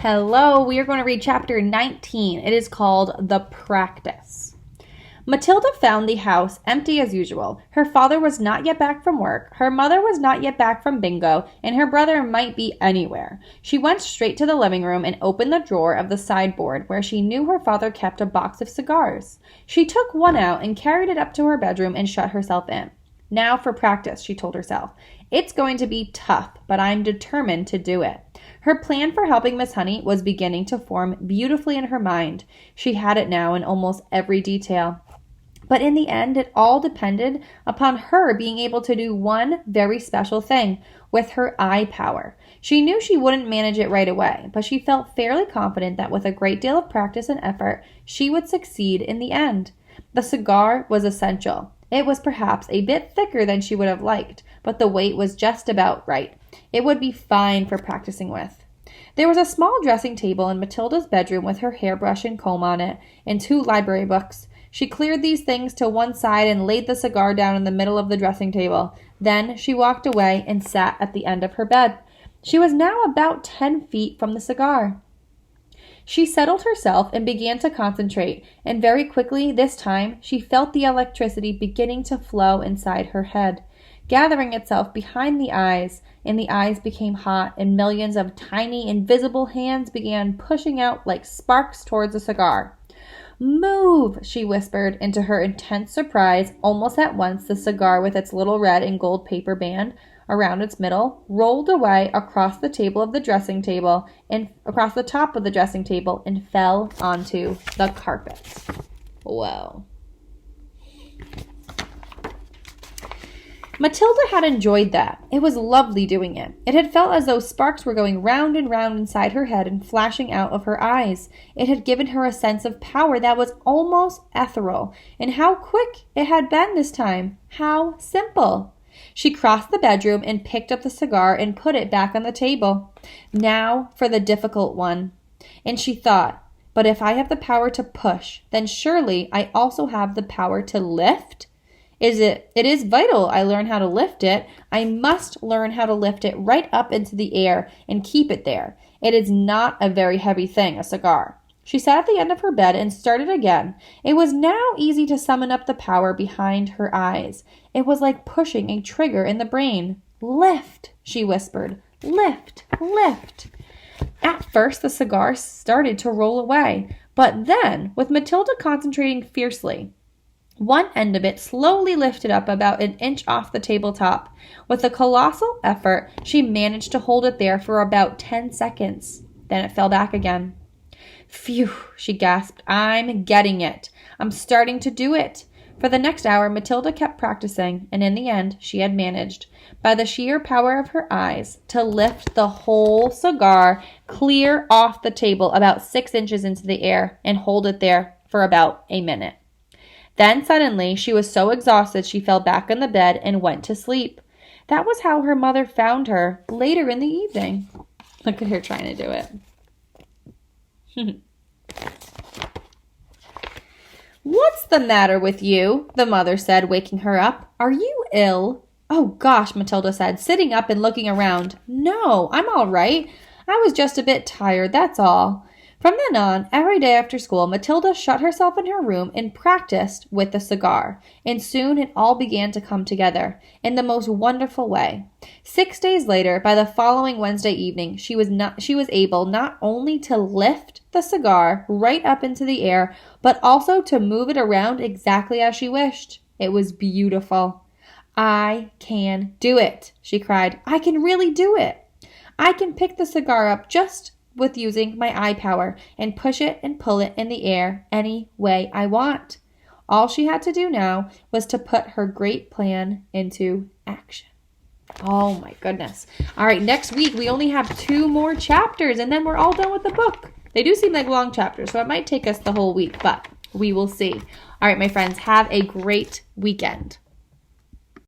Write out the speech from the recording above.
Hello, we are going to read chapter 19. It is called The Practice. Matilda found the house empty as usual. Her father was not yet back from work, her mother was not yet back from bingo, and her brother might be anywhere. She went straight to the living room and opened the drawer of the sideboard where she knew her father kept a box of cigars. She took one out and carried it up to her bedroom and shut herself in. Now for practice, she told herself. It's going to be tough, but I'm determined to do it. Her plan for helping Miss Honey was beginning to form beautifully in her mind. She had it now in almost every detail. But in the end, it all depended upon her being able to do one very special thing with her eye power. She knew she wouldn't manage it right away, but she felt fairly confident that with a great deal of practice and effort, she would succeed in the end. The cigar was essential. It was perhaps a bit thicker than she would have liked, but the weight was just about right. It would be fine for practicing with. There was a small dressing table in Matilda's bedroom with her hairbrush and comb on it, and 2 library books. She cleared these things to one side and laid the cigar down in the middle of the dressing table. Then she walked away and sat at the end of her bed. She was now about 10 feet from the cigar. She settled herself and began to concentrate, and very quickly this time she felt the electricity beginning to flow inside her head, gathering itself behind the eyes, and the eyes became hot, and millions of tiny, invisible hands began pushing out like sparks towards the cigar. "Move," she whispered, and to her intense surprise, almost at once the cigar with its little red and gold paper band around its middle rolled away across the table of the dressing table and across the top of the dressing table and fell onto the carpet. Whoa. Matilda had enjoyed that. It was lovely doing it. It had felt as though sparks were going round and round inside her head and flashing out of her eyes. It had given her a sense of power that was almost ethereal. And how quick it had been this time. How simple. She crossed the bedroom and picked up the cigar and put it back on the table. Now for the difficult one. And she thought, but if I have the power to push, then surely I also have the power to lift? It is vital I learn how to lift it. I must learn how to lift it right up into the air and keep it there. It is not a very heavy thing, a cigar. She sat at the end of her bed and started again. It was now easy to summon up the power behind her eyes. It was like pushing a trigger in the brain. "Lift," she whispered. "Lift, lift." At first, the cigar started to roll away, but then, with Matilda concentrating fiercely, one end of it slowly lifted up about an inch off the tabletop. With a colossal effort, she managed to hold it there for about 10 seconds. Then it fell back again. "Phew," she gasped. "I'm getting it. I'm starting to do it." For the next hour, Matilda kept practicing, and in the end, she had managed, by the sheer power of her eyes, to lift the whole cigar clear off the table about 6 inches into the air and hold it there for about a minute. Then suddenly she was so exhausted she fell back on the bed and went to sleep. That was how her mother found her later in the evening. Look at her trying to do it. "What's the matter with you?" the mother said, waking her up. "Are you ill?" "Oh gosh," Matilda said, sitting up and looking around. "No, I'm all right. I was just a bit tired, that's all." From then on, every day after school, Matilda shut herself in her room and practiced with the cigar, and soon it all began to come together in the most wonderful way. 6 days later, by the following Wednesday evening, she was able not only to lift the cigar right up into the air, but also to move it around exactly as she wished. It was beautiful. "I can do it," she cried. "I can really do it. I can pick the cigar up just with using my eye power and push it and pull it in the air any way I want." All she had to do now was to put her great plan into action. Oh my goodness. All right, next week we only have 2 more chapters and then we're all done with the book. They do seem like long chapters, so it might take us the whole week, but we will see. All right, my friends, have a great weekend.